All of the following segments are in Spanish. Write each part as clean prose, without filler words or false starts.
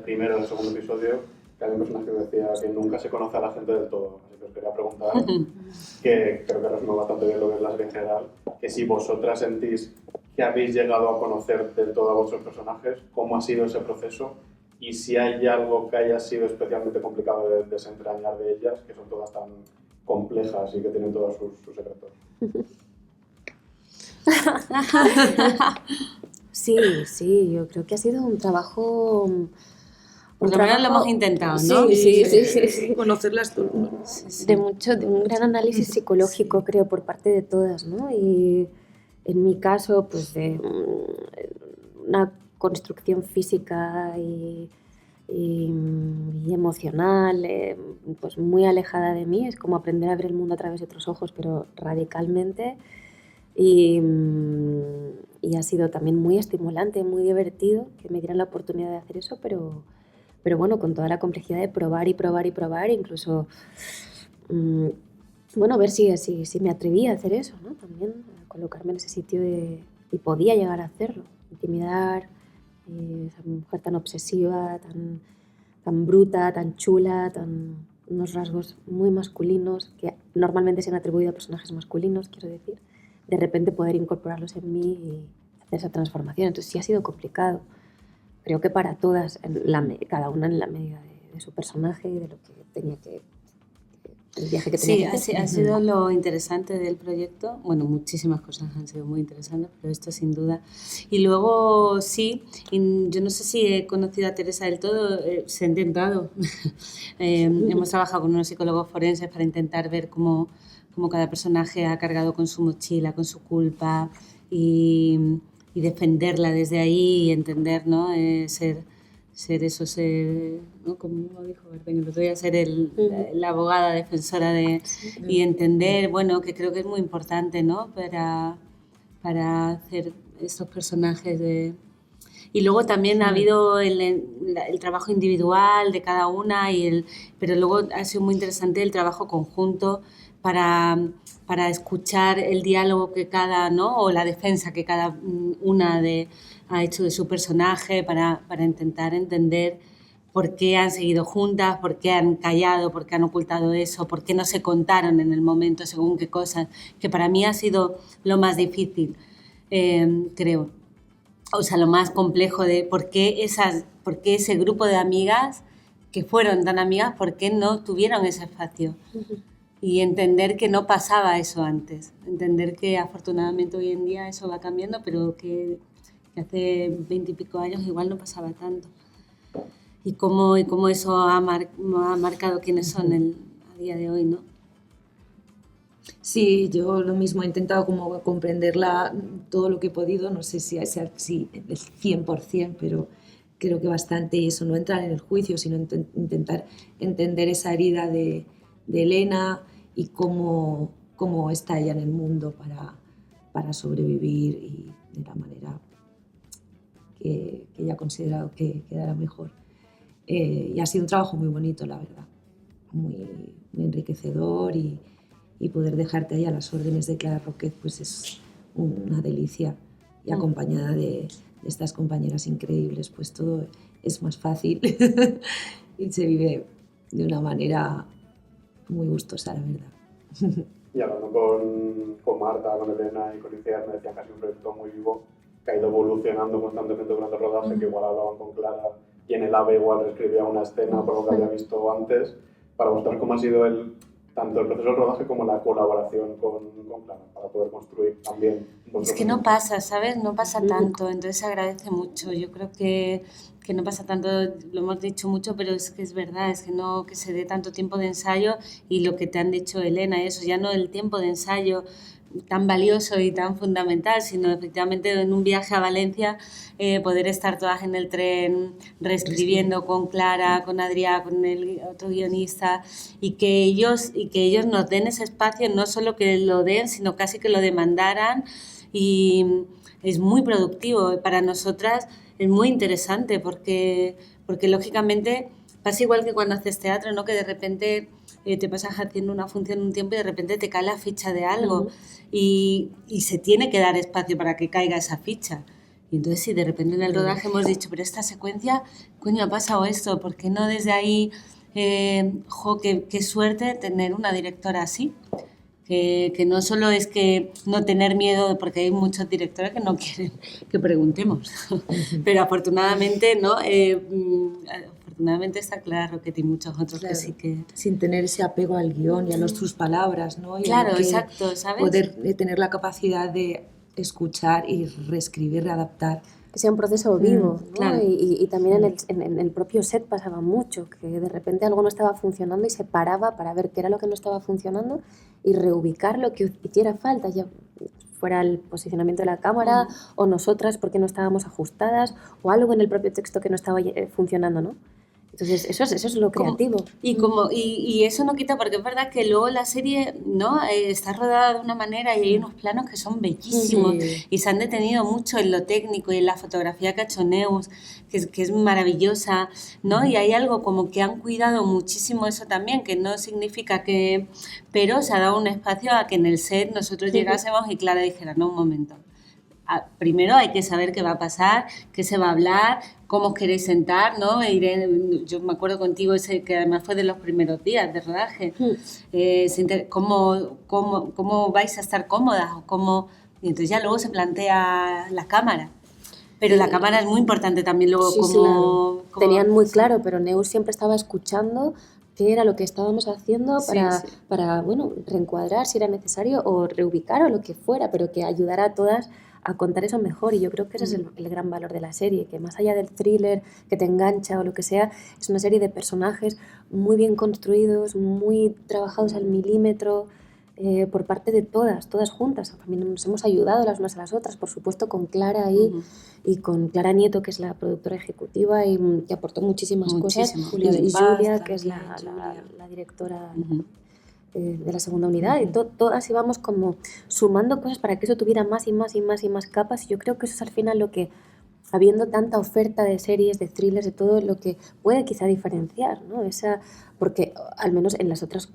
primero o del segundo episodio, que hay un personaje que decía que nunca se conoce a la gente del todo. Así que os quería preguntar, que creo que resume bastante bien lo que es la serie en general, que si vosotras sentís que habéis llegado a conocer del todo a vuestros personajes, cómo ha sido ese proceso y si hay algo que haya sido especialmente complicado de desentrañar de ellas, que son todas tan complejas y que tienen todos sus secretos. Sí, yo creo que ha sido un trabajo... Por lo menos lo hemos intentado, ¿no? Sí. Conocerlas todo. De un gran análisis psicológico, creo, por parte de todas, ¿no? Y en mi caso, pues de una construcción física y emocional, pues muy alejada de mí. Es como aprender a ver el mundo a través de otros ojos, pero radicalmente. Y ha sido también muy estimulante, muy divertido que me dieran la oportunidad de hacer eso, pero bueno, con toda la complejidad de probar, incluso ver si me atrevía a hacer eso, ¿no? También a colocarme en ese sitio y podía llegar a hacerlo, intimidar, esa mujer tan obsesiva, tan bruta, tan chula, unos rasgos muy masculinos que normalmente se han atribuido a personajes masculinos, quiero decir, de repente poder incorporarlos en mí y hacer esa transformación. Entonces sí ha sido complicado. Creo que para todas, cada una en la medida de su personaje y de lo que tenía el viaje que tenía que hacer. Sí, ha sido lo interesante del proyecto. Bueno, muchísimas cosas han sido muy interesantes, pero esto sin duda. Y luego yo no sé si he conocido a Teresa del todo, se ha intentado. Hemos trabajado con unos psicólogos forenses para intentar ver cómo cada personaje ha cargado con su mochila, con su culpa y defenderla desde ahí y entender, ¿no? Ser eso, ¿no? Como dijo Bertín el otro día, ser la abogada defensora y entender, bueno, que creo que es muy importante, ¿no? Para hacer estos personajes Y luego también ha habido el trabajo individual de cada una, pero luego ha sido muy interesante el trabajo conjunto para escuchar el diálogo que ¿no? O la defensa que cada una ha hecho de su personaje para intentar entender por qué han seguido juntas, por qué han callado, por qué han ocultado eso, por qué no se contaron en el momento según qué cosas, que para mí ha sido lo más difícil, creo. O sea, lo más complejo de por qué ese grupo de amigas que fueron tan amigas, por qué no tuvieron ese espacio. Y entender que no pasaba eso antes. Entender que afortunadamente hoy en día eso va cambiando, pero que hace 20 y pico años igual no pasaba tanto. Y cómo eso ha marcado quiénes son a día de hoy, ¿no? Sí, yo lo mismo he intentado como comprenderla todo lo que he podido, no sé si es así el 100%, pero creo que bastante, y eso, no entrar en el juicio, sino intentar entender esa herida de Elena y cómo está ella en el mundo para sobrevivir y de la manera que ella ha considerado que era la mejor. Y ha sido un trabajo muy bonito, la verdad, muy, muy enriquecedor y poder dejarte ahí a las órdenes de Clara Roquet pues es una delicia, y acompañada de estas compañeras increíbles pues todo es más fácil y se vive de una manera muy gustosa, la verdad. Y hablando con Marta, con Elena y con Iciar, me decían que ha sido un proyecto muy vivo, que ha ido evolucionando constantemente durante el rodaje, que igual hablaban con Clara y en el AVE igual reescribía una escena por lo que había visto antes. Para vosotros, ¿cómo ha sido tanto el proceso de rodaje como la colaboración con Clara para poder construir también? Es que no pasa, ¿sabes? No pasa tanto, entonces se agradece mucho. Yo creo que no pasa tanto, lo hemos dicho mucho, pero es que es verdad, es que no que se dé tanto tiempo de ensayo y lo que te han dicho Elena, eso ya no el tiempo de ensayo tan valioso y tan fundamental, sino efectivamente en un viaje a Valencia poder estar todas en el tren reescribiendo con Clara, con Adrià, con el otro guionista y que ellos nos den ese espacio, no solo que lo den, sino casi que lo demandaran, y es muy productivo para nosotras, es muy interesante porque lógicamente pasa igual que cuando haces teatro, ¿no? Que de repente te pasas haciendo una función un tiempo y de repente te cae la ficha de algo y se tiene que dar espacio para que caiga esa ficha. Y entonces si de repente en el rodaje hemos dicho, pero esta secuencia, coño, ha pasado esto, ¿por qué no desde ahí, qué suerte tener una directora así? Que no solo es que no tener miedo, porque hay muchos directores que no quieren que preguntemos, pero afortunadamente, ¿no? Afortunadamente está Clara Roquette y muchos otros que sí que... Sin tener ese apego al guión y a tus palabras, ¿no? Y Claro, que exacto, ¿sabes? Poder tener la capacidad de escuchar y reescribir, readaptar. Que sea un proceso vivo, ¿no? claro. Y también en el propio set pasaba mucho, que de repente algo no estaba funcionando y se paraba para ver qué era lo que no estaba funcionando y reubicar lo que hiciera falta, ya fuera el posicionamiento de la cámara o nosotras porque no estábamos ajustadas o algo en el propio texto que no estaba funcionando, ¿no? Entonces, eso es lo creativo. Y eso no quita, porque es verdad que luego la serie, ¿no? Está rodada de una manera y hay unos planos que son bellísimos y se han detenido mucho en lo técnico y en la fotografía que ha hecho Neus, que es maravillosa, ¿no? Y hay algo como que han cuidado muchísimo eso también, que no significa que... Pero se ha dado un espacio a que en el set nosotros llegásemos y Clara dijera, no, un momento. Primero hay que saber qué va a pasar, qué se va a hablar, cómo os queréis sentar, ¿no? Yo me acuerdo contigo, que además fue de los primeros días de rodaje, cómo vais a estar cómodas, y entonces ya luego se plantea la cámara. Pero la cámara es muy importante también luego claro. Tenían muy claro, pero Neus siempre estaba escuchando qué era lo que estábamos haciendo para bueno, reencuadrar si era necesario o reubicar o lo que fuera, pero que ayudara a todas a contar eso mejor. Y yo creo que ese es el gran valor de la serie, que más allá del thriller que te engancha o lo que sea, es una serie de personajes muy bien construidos, muy trabajados al milímetro, por parte de todas juntas. También nos hemos ayudado las unas a las otras, por supuesto con Clara ahí y con Clara Nieto, que es la productora ejecutiva y que aportó muchísimas cosas, y Julia, que es la directora de la segunda unidad, y todas íbamos como sumando cosas para que eso tuviera más y más y más y más capas, y yo creo que eso es al final lo que, habiendo tanta oferta de series, de thrillers, de todo, lo que puede quizá diferenciar, ¿no? Porque al menos en las otras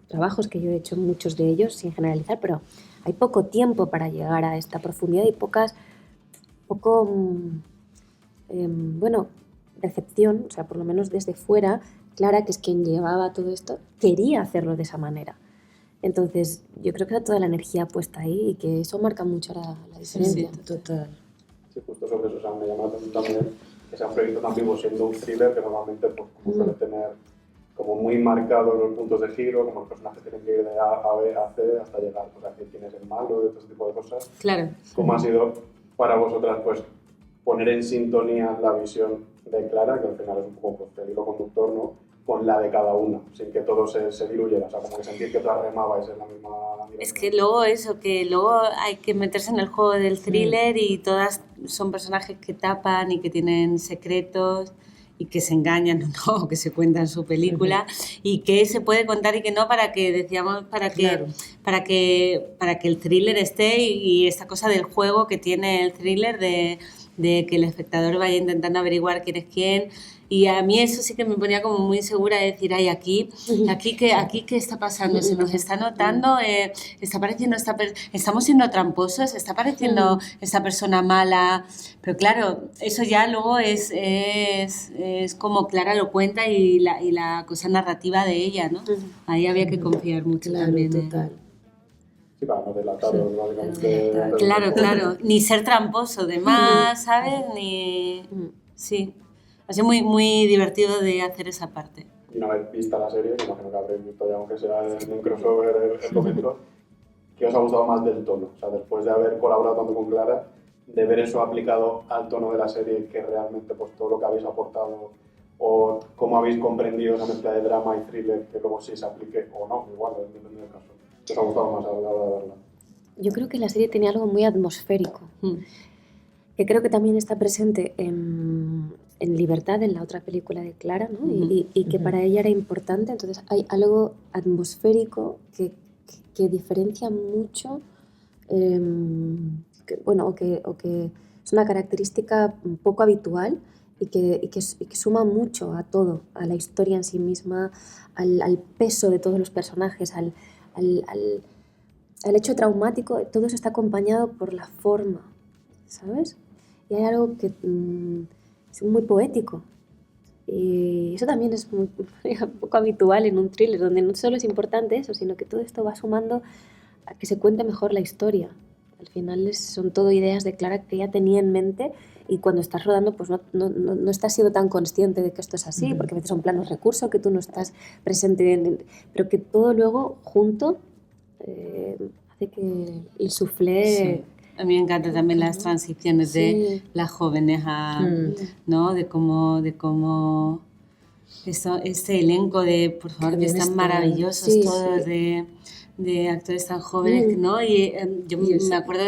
trabajos que yo he hecho, muchos de ellos, sin generalizar, pero hay poco tiempo para llegar a esta profundidad y recepción, o sea, por lo menos desde fuera, Clara, que es quien llevaba todo esto, quería hacerlo de esa manera. Entonces, yo creo que está toda la energía puesta ahí y que eso marca mucho la diferencia. Sí, total. Sí, justo sobre eso, o sea, me llama la atención también que sea un proyecto tan vivo siendo un thriller que normalmente pues, como suele tener como muy marcados los puntos de giro, como los personajes tienen que ir de A B a C hasta llegar pues, a quién es el malo y todo ese tipo de cosas. Claro. ¿Cómo ha sido para vosotras pues, poner en sintonía la visión de Clara, que al final es un poco pues, el hilo conductor, ¿no? Con la de cada una, sin que todo se diluyera, o sea, como que sentir que todas remabais en la misma dirección? Es que luego eso, que luego hay que meterse en el juego del thriller y todas son personajes que tapan y que tienen secretos y que se engañan o no, que se cuentan su película y que se puede contar y que no, para que el thriller esté y esta cosa del juego que tiene el thriller de que el espectador vaya intentando averiguar quién es quién. Y a mí eso sí que me ponía como muy insegura de decir, ay, aquí qué está pasando, se nos está notando, está pareciendo estamos siendo tramposos, está pareciendo esta persona mala. Pero claro, eso ya luego es como Clara lo cuenta y la cosa narrativa de ella, ¿no? Ahí había que confiar mucho también. Total. Sí, para no delataros, básicamente. Claro. Ni ser tramposo de más, ¿sabes? Sí. Ha sido muy, muy divertido de hacer esa parte. Y una vez vista la serie, me imagino que habréis visto ya, aunque sea en un crossover el momento, ¿qué os ha gustado más del tono? O sea, después de haber colaborado tanto con Clara, de ver eso aplicado al tono de la serie, que realmente pues todo lo que habéis aportado o cómo habéis comprendido esa mezcla de drama y thriller, que luego sí se aplique o no, igual, depende del caso. ¿Qué os ha gustado más a la hora de verla? Yo creo que la serie tenía algo muy atmosférico, que creo que también está presente en Libertad, en la otra película de Clara, ¿no? Y que para ella era importante. Entonces hay algo atmosférico que diferencia mucho, o que es una característica poco habitual y que suma mucho a todo, a la historia en sí misma, al peso de todos los personajes, al hecho traumático. Todo eso está acompañado por la forma, ¿sabes? y hay algo que es muy poético. Y eso también es un poco habitual en un thriller, donde no solo es importante eso, sino que todo esto va sumando a que se cuente mejor la historia. Al final son todo ideas de Clara que ella tenía en mente, y cuando estás rodando pues no estás siendo tan consciente de que esto es así, porque a veces son planos recursos que tú no estás presente pero que todo luego junto hace que el soufflé... Sí. A mí me encantan también las transiciones de Sí. las jóvenes a, ¿no? De cómo eso, ese elenco de, por favor, que están maravillosos Sí, todos, sí. de actores tan jóvenes, ¿no? Y yo me acuerdo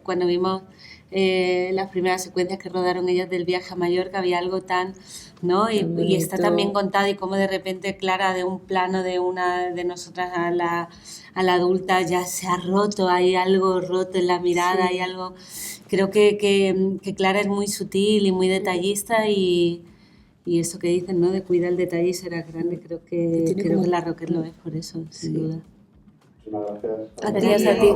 cuando vimos las primeras secuencias que rodaron ellos del viaje a Mallorca, había algo tan, ¿no? Y está tan bien contado, y cómo de repente Clara, de un plano de una de nosotras a la adulta, ya se ha roto, hay algo roto en la mirada, hay algo... Creo que Clara es muy sutil y muy detallista, y eso que dicen, ¿no? De cuidar el detalle y ser grande, creo que la Roquette lo es por eso, sin duda. Muchísimas gracias. A ti. Gracias a ti.